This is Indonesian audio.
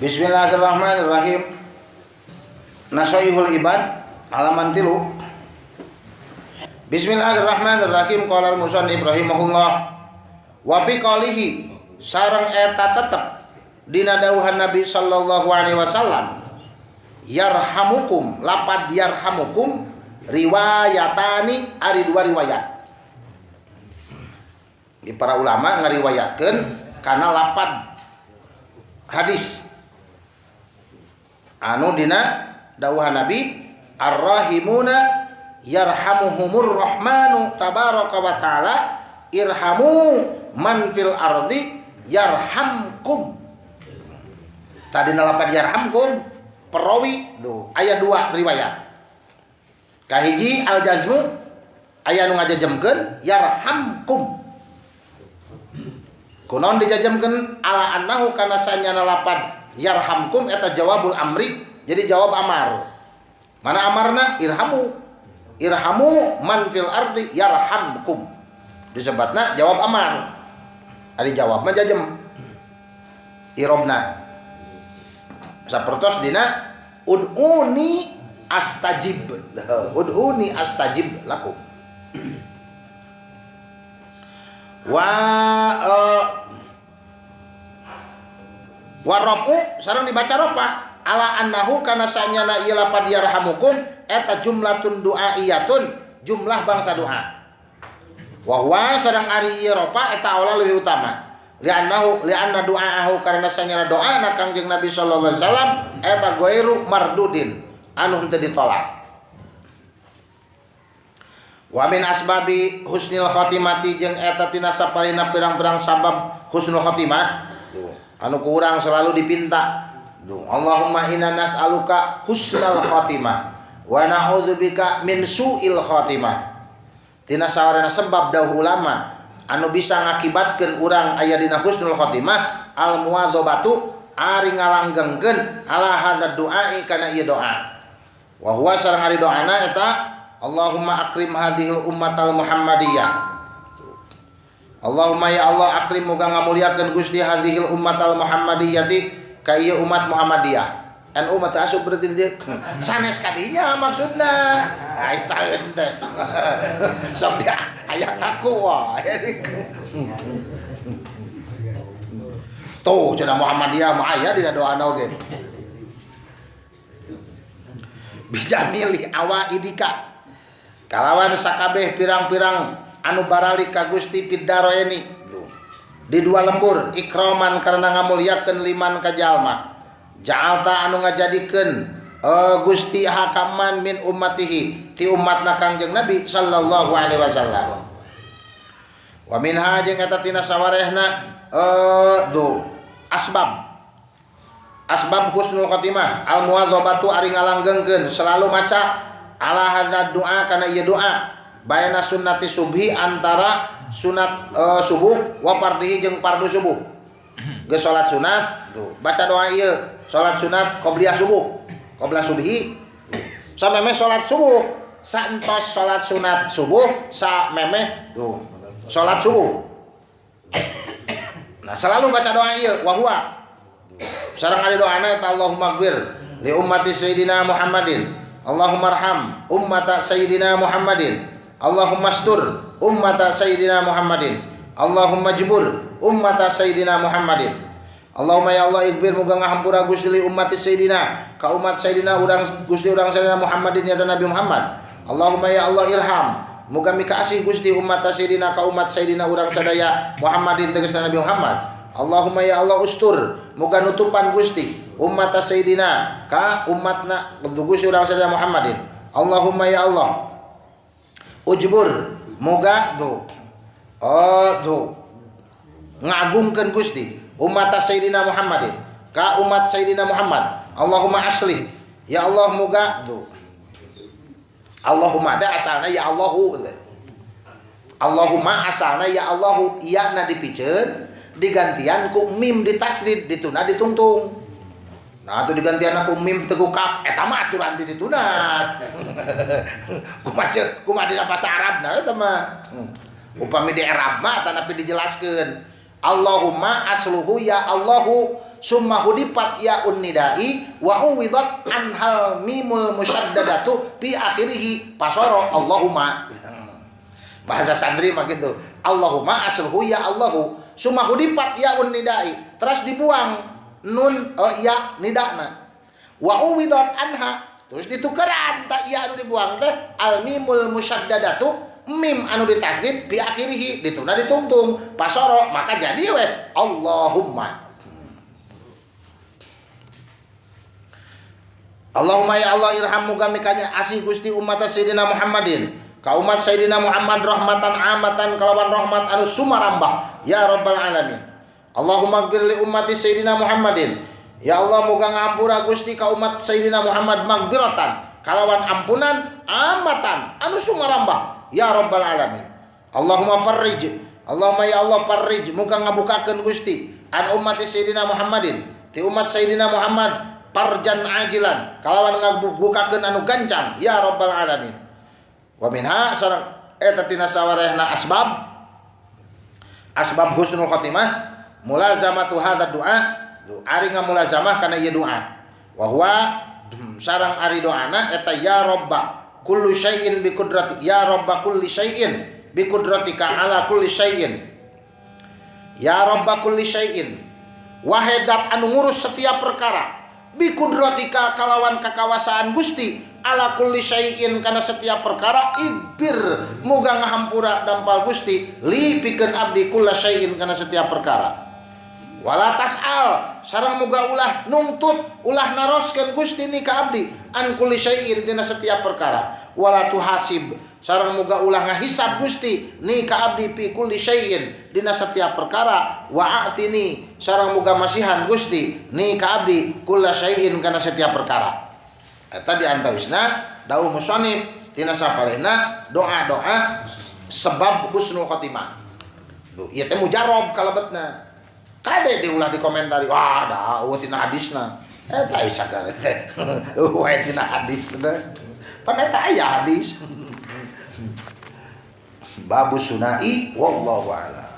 Bismillahirrahmanirrahim. Nasoihul ibad halaman 3. Bismillahirrahmanirrahim. Qala al-musannif rahimahullah wa fi qalihi sareng eta tetep dina dawuhan Nabi sallallahu alaihi wasallam yarhamukum, lapad yarhamukum riwayatani ari dua riwayat. Di para ulama ngariwayatkeun kana lapad hadis anu dina dawuhan Nabi ar-rahimuna yarhamuhumur rahmanu tabaraka wa taala irhamu man fil ardi yarhamkum. Tadi lapad yarhamkum perawi tuh aya 2 riwayat. Kahiji al-jazmu aya nu ngajajemkeun yarhamkum. Kunaon dijajemkeun ala annahu kana sanyana lapad yarhamkum eta jawabul amri, jadi jawab amar. Mana amarna? Irhamu. Irhamu man fil ardi yarhamkum. Disebutna jawab amar. Ari jawab mah jajem. Irobna. Sapertos dina ud'uni astajib. Ud'uni astajib lakum. Warabu sareng dibaca ropa ala annahu kana sanyana ieu lapad yarhamukum eta jumlatun du'aiyatun, jumlah bangsa doa. Wa huwa sareng ari ieu ropa eta aula leuwih utama. Li'anna du'aahu karena sanyana doana Kangjeng Nabi sallallahu alaihi wasallam eta ghairu mardudin, anu henteu ditolak. Wa min asbabi husnil khotimati jeung eta tina sapalina pirang-pirang sabab husnul khotimah anu ku urang selalu dipinta. Allahumma inna nas'aluka husnal khotimah wa na'udzubika min su'il khotimah. Tina sawarana sebab dawuh ulama anu bisa ngakibatkeun urang aya dina husnul khotimah al muwadzabatu ari ngalanggengkeun ala hadzal du'ai kana ieu doa. Wa huwa sareng ari doana eta Allahumma akrim hadhil ummatal Muhammadiyah. Allahumma ya Allah akrim muga ngamulyakeun Gusti hadhil ummatal Muhammadiyati ka ieu umat Muhammadiyah. NU mah teu asup berarti dia sanes kadinya maksudna. Eta teh. Sok dia aya ngaku wae. Tuh cenah Muhammadiyah mah aya dina doana oge. Bijamili awaidika kalawan sakabeh pirang-pirang anu baralik ka Gusti Piddaroeni di 2 lembur ikraman karena ngamulyakeun liman ka jalma ja'alta anu ngajadikeun Gusti hakaman min ummatihi ti umatna Kangjeng Nabi sallallahu alaihi wasallam. Wa minha jeung eta tina sawarehna asbab husnul khotimah al muwadzabatu ari ngalanggengkeun selalu maca ala hadzal doa kana ieu doa bayana sunnati subhi antara sunat subuh wa fardhihi jeung fardu subuh. Geus salat sunat tuh baca doa ieu salat sunat qobliyah subuh qobliyah subhi samemeh salat subuh saentos salat sunat subuh samemeh tuh salat subuh. Nah selalu baca doa ieu wa huwa sareng ari doana eta Allahumma ighfir li ummati sayyidina Muhammadin Allahumma arham ummata sayyidina Muhammadin Allahumma astur ummata sayyidina Muhammadin Allahumma jibur ummata sayyidina Muhammadin Allahumma ya Allah ighfir muga ngahampura Gusti li ummati sayyidina ka umat sayyidina urang Gusti urang sayyidina Muhammadin ya Nabi Muhammad Allahumma ya Allah irham muga mikasih Gusti ummata sayyidina ka umat sayyidina urang sadaya Muhammadin tegasna Nabi Muhammad Allahumma ya Allah ustur muga nutupan Gusti umat sayyidina ka umatna Gusti urang sadaya Muhammadin Allahumma ya Allah ujbur muga ngagungkeun Gusti umat sayyidina Muhammadin ka umat sayyidina Muhammad Allahumma aslih ya Allah muga Allahumma da asalna ya Allahu Allahumma asalna ya Allahu ieu na dipikeun digantian ku mim ditasdid dituna ditungtung. Nah atuh digantian ku mim teu kaf eta mah aturan di dituna. Kumaha dina bahasa Arabna eta mah. Upami di Arab mah tanapi dijelaskeun Allahumma asluhu ya Allahu summa hudipat ya unnidai wa uwidat anhal mimul musyaddadatu fi akhirih pasoro Allahumma. Bahasa santri mah gitu. Allahumma asluhu ya Allahu summa hudipat ya unnidai, terus dibuang nun ya nidana. Wa uwidat anha, terus ditukeran tak ya anu dibuang teh al mimul musyaddadatu, mim anu ditasdid bi akhirih dituna ditungtung pasoro, maka jadi we Allahumma. Allahumma ya Allah irham muga mikanya asih Gusti umat Sayyidina Muhammadin ka umat Sayyidina Muhammad rahmatan amatan kalawan rahmat anu sumarambah ya rabbal alamin. Allahumma ighfir li ummati Sayyidina Muhammadin, ya Allah muga ngampura Gusti ka umat Sayyidina Muhammad maghfiratan kalawan ampunan amatan anu sumarambah ya rabbal alamin. Allahumma farrij, Allahumma ya Allah farrij muga ngabukakeun Gusti an ummati Sayyidina Muhammadin ti umat Sayyidina Muhammad parjan ajilan kalawan ngabukakeun anu gancang ya rabbal alamin. Wa minha sareng eta tina sawarehna asbab husnul khotimah mulazamatu hadzal du'a, ari ngamulazamah kana ieu doa. Wa huwa sareng ari doana eta ya robba kullu syai'in bi qudrati, ya robba kulli syai'in bi qudratika ala kulli syai'in, ya robba kulli syai'in wahedat anu ngurus setiap perkara bi qudratika kalawan kakawasaan Gusti ala kulli syai'in kana setiap perkara igbir muga ngahampura dampal Gusti li pikeun abdi kulla syai'in kana setiap perkara. Wala tas'al sareng muga ulah nuntut ulah naroskeun Gusti ni ka abdi an kulli syai'in dina setiap perkara. Wala tuhasib sareng muga ulah ngahisab Gusti ni ka abdi fi kulli syai'in dina setiap perkara. Wa a'tini sareng muga masihan Gusti ni ka abdi kulla syai'in kana setiap perkara. Eta diantawisna dawuh musannif tina saparehna doa-doa sebab husnul khotimah. Ieu teh mujarab kalebetna. Kade diulah dikomentari, wah dawuh tina hadisna. Eta sagala teh. Wae tina hadisna. Pan eta aya hadis. Babu sunai wallahu a'lam.